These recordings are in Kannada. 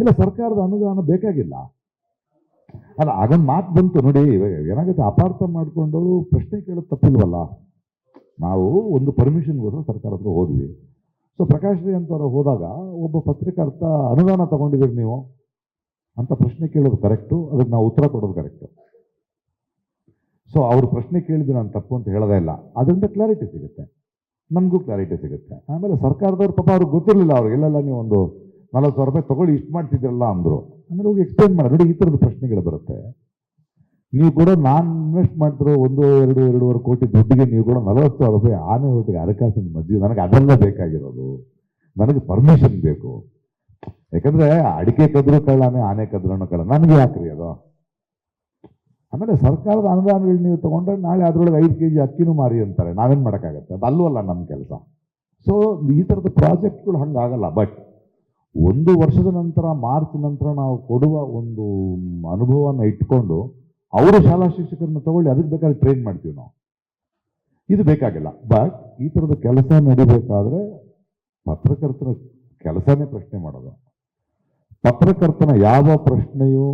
ಇಲ್ಲ ಸರ್ಕಾರದ ಅನುದಾನ ಬೇಕಾಗಿಲ್ಲ. ಅಲ್ಲ, ಆಗೊಂದು ಮಾತು ಬಂತು ನೋಡಿ, ಏನಾಗುತ್ತೆ, ಅಪಾರ್ಥ ಮಾಡ್ಕೊಂಡವರು ಪ್ರಶ್ನೆ ಕೇಳೋದು ತಪ್ಪಿಲ್ವಲ್ಲ. ನಾವು ಒಂದು ಪರ್ಮಿಷನ್ಗೋಸ್ಕರ ಸರ್ಕಾರ ಹತ್ರ ಹೋದ್ವಿ. ಸೊ ಪ್ರಕಾಶ್ ರೈ ಅಂತವ್ರು ಹೋದಾಗ ಒಬ್ಬ ಪತ್ರಕರ್ತ ಅನುದಾನ ತಗೊಂಡಿದ್ದೀರಿ ನೀವು ಅಂತ ಪ್ರಶ್ನೆ ಕೇಳೋದು ಕರೆಕ್ಟು, ಅದಕ್ಕೆ ನಾವು ಉತ್ತರ ಕೊಡೋದು ಕರೆಕ್ಟು. ಸೊ ಅವ್ರು ಪ್ರಶ್ನೆ ಕೇಳಿದ್ರು ನಾನು ತಪ್ಪು ಅಂತ ಹೇಳೋದೇ ಇಲ್ಲ. ಅದರಿಂದ ಕ್ಲಾರಿಟಿ ಸಿಗುತ್ತೆ, ನಮಗೂ ಕ್ಲಾರಿಟಿ ಸಿಗುತ್ತೆ. ಆಮೇಲೆ ಸರ್ಕಾರದವ್ರು ಪಾಪ ಅವ್ರಿಗೆ ಗೊತ್ತಿರಲಿಲ್ಲ, ಅವ್ರಿಗೆಲ್ಲ ನೀವು ಒಂದು 40,000 ರೂಪಾಯಿ ತಗೊಳ್ಳಿ ಇಷ್ಟು ಮಾಡ್ತಿದ್ರಲ್ಲ ಅಂದರು. ಆಮೇಲೆ ಹೋಗಿ ಎಕ್ಸ್ಪ್ಲೇನ್ ಮಾಡಿ, ನೋಡಿ ಈ ಥರದ ಪ್ರಶ್ನೆಗಳು ಬರುತ್ತೆ. ನೀವು ಕೂಡ ನಾನು ಇನ್ವೆಸ್ಟ್ ಮಾಡ್ತಿರೋ 2-2.5 ಕೋಟಿ ದುಡ್ಡಿಗೆ ನೀವು ಕೂಡ 40,000 ರೂಪಾಯಿ ಆನೆ ಒಟ್ಟಿಗೆ ಹಣಕಾಸಿನ ಮಧ್ಯೆ, ನನಗೆ ಅದೆಲ್ಲ ಬೇಕಾಗಿರೋದು, ನನಗೆ ಪರ್ಮಿಷನ್ ಬೇಕು. ಯಾಕಂದ್ರೆ ಅಡಿಕೆ ಕದ್ರು ಕಳ್ಳಾನೆ, ಆನೆ ಕದ್ರನು ಕಳ್ಳ, ನನಗೆ ಯಾಕ್ರಿ ಅದು? ಆಮೇಲೆ ಸರ್ಕಾರದ ಅನುದಾನಗಳು ನೀವು ತಗೊಂಡ್ರೆ ನಾಳೆ ಅದರೊಳಗೆ 5 kg ಅಕ್ಕಿನೂ ಮಾರಿ ಅಂತಾರೆ, ನಾವೇನು ಮಾಡೋಕ್ಕಾಗತ್ತೆ? ಅದು ಅಲ್ಲವಲ್ಲ ನಮ್ಮ ಕೆಲಸ. ಸೊ ಈ ಥರದ ಪ್ರಾಜೆಕ್ಟ್ಗಳು ಹಂಗಾಗಲ್ಲ. ಬಟ್ 1 ವರ್ಷದ ನಂತರ, ಮಾರ್ಚ್ ನಂತರ ನಾವು ಕೊಡುವ ಒಂದು ಅನುಭವನ ಇಟ್ಕೊಂಡು ಅವರು ಶಾಲಾ ಶಿಕ್ಷಕರನ್ನ ತಗೊಳ್ಳಿ, ಅದಕ್ಕೆ ಬೇಕಾದ್ರೆ ಟ್ರೈನ್ ಮಾಡ್ತೀವಿ ನಾವು. ಇದು ಬೇಕಾಗಿಲ್ಲ. ಬಟ್ ಈ ಥರದ ಕೆಲಸ ನಡಿಬೇಕಾದ್ರೆ ಪತ್ರಕರ್ತರ ಕೆಲಸನೇ ಪ್ರಶ್ನೆ ಮಾಡೋದು. ಪತ್ರಕರ್ತನ ಯಾವ ಪ್ರಶ್ನೆಯೂ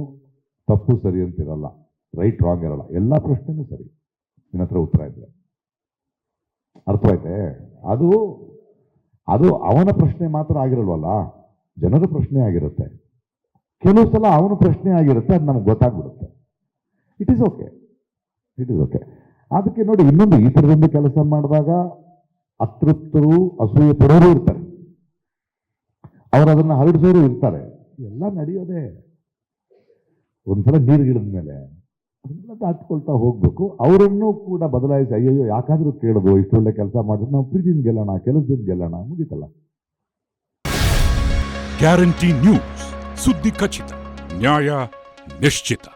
ತಪ್ಪು ಸರಿ ಅಂತಿರಲ್ಲ, ರೈಟ್ ರಾಂಗ್ ಇರಲ್ಲ, ಎಲ್ಲ ಪ್ರಶ್ನೆನೂ ಸರಿ ನಿನ್ನ ಹತ್ರ ಉತ್ತರ ಇದ್ರೆ. ಅರ್ಥವಾಯ್ತೆ? ಅದು ಅವನ ಪ್ರಶ್ನೆ ಮಾತ್ರ ಆಗಿರಲ್ವಲ್ಲ, ಜನರ ಪ್ರಶ್ನೆ ಆಗಿರುತ್ತೆ. ಕೆಲವು ಸಲ ಅವನ ಪ್ರಶ್ನೆ ಆಗಿರುತ್ತೆ, ಅದು ನಮ್ಗೆ ಗೊತ್ತಾಗ್ಬಿಡುತ್ತೆ. It is okay. ಅದಕ್ಕೆ ನೋಡಿ, ಇನ್ನೊಂದು ಈ ಥರದೊಂದು ಕೆಲಸ ಮಾಡಿದಾಗ ಅತೃಪ್ತರು, ಅಸೂಯೆ ಪಡೋರು ಇರ್ತಾರೆ, ಅವರು ಅದನ್ನು ಹರಡಿಸೋರು ಇರ್ತಾರೆ. ಎಲ್ಲ ನಡೆಯೋದೇ. ಒಂದ್ಸಲ ನೀರುಗಿಳಿದ ಮೇಲೆ ಅದನ್ನೆಲ್ಲ ದಾಟ್ಕೊಳ್ತಾ ಹೋಗ್ಬೇಕು. ಅವರನ್ನು ಕೂಡ ಬದಲಾಯಿಸಿ, ಅಯ್ಯಯ್ಯೋ ಯಾಕಾದ್ರೂ ಕೇಳೋದು, ಇಷ್ಟೊಳ್ಳೆ ಕೆಲಸ ಮಾಡಿದ್ರೆ ನಾವು ಪ್ರೀತಿಯಿಂದ ಗೆಲ್ಲೋಣ, ಕೆಲಸದಿಂದ ಗೆಲ್ಲೋಣ, ಮುಗೀತಲ್ಲ. ಗ್ಯಾರಂಟಿ ನ್ಯೂಸ್, ಸುದ್ದಿ ಖಚಿತ, ನ್ಯಾಯ ನಿಶ್ಚಿತ.